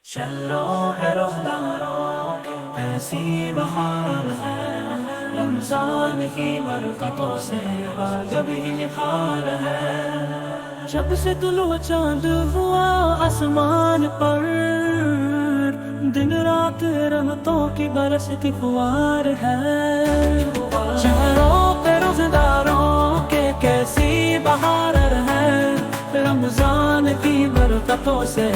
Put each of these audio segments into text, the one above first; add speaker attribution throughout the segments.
Speaker 1: چلو ہے روزداروں ایسی بہار ہے، رمضان کی برکتوں سے جب ہی نکھار ہے۔ جب سے طلوع چاند ہوا آسمان پر، دن رات رحمتوں کی برستی فوار ہے۔ چہروں پہ روزداروں کے کیسی بہار ہے، رمضان کی برکتوں سے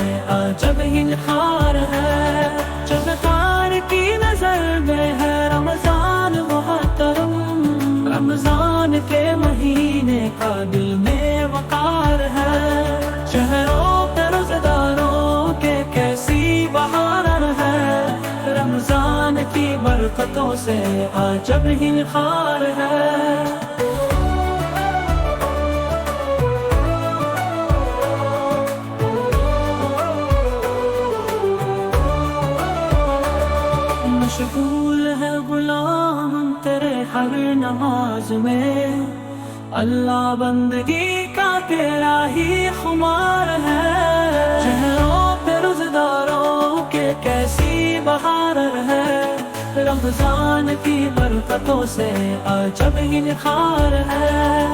Speaker 1: جب ہی نکھار ہے۔ جب تار کی نظر میں ہے رمضان محترم، رمضان کے مہینے کا دل میں وقار ہے۔ چہروں پہ روزداروں کے کیسی بہار ہے، رمضان کی برکتوں سے جب ہی نکھار ہے۔ مشغول ہے غلام تیرے ہر نماز میں، اللہ بندگی کا تیرا ہی خمار ہے۔ چہروں پہ روزداروں کے کیسی بہار ہے، رمضان کی برکتوں سے جب ہی نکھار ہے۔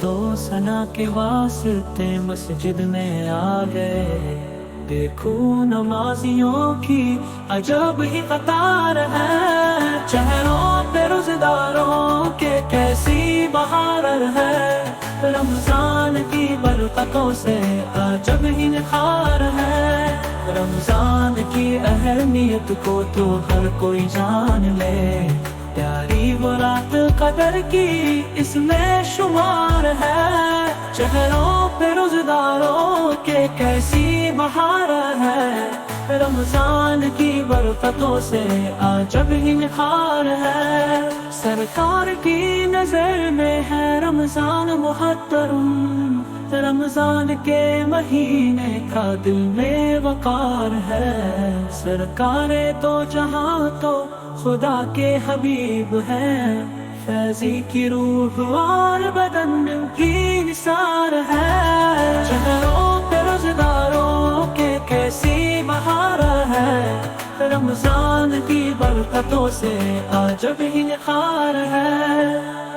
Speaker 1: دو ثنا کے واسطے مسجد میں آ گئے، دیکھو نمازیوں کی عجب ہی قطار ہے۔ چہروں پہ روزداروں کے کیسی بہار ہے، رمضان کی برکتوں سے جب ہی نکھار ہے۔ رمضان کی اہمیت کو تو ہر کوئی جان لے، پیاری وہ رات قدر کی اس میں شمار ہے۔ چہروں پہ روزداروں کے کیسی بہار ہے، رمضان کی برکتوں سے جب ہی نکھار ہے۔ سرکار کی نظر میں ہے رمضان محترم، رمضان کے مہینے کا دل میں وقار ہے۔ سرکار تو جہاں تو خدا کے حبیب ہیں، فیضی کی روح اور بدن کی نثار ہے۔ چہروں پہ روزداروں کے کیسی بہار ہے، رمضان کی برکتوں سے جب ہی نکھار ہے۔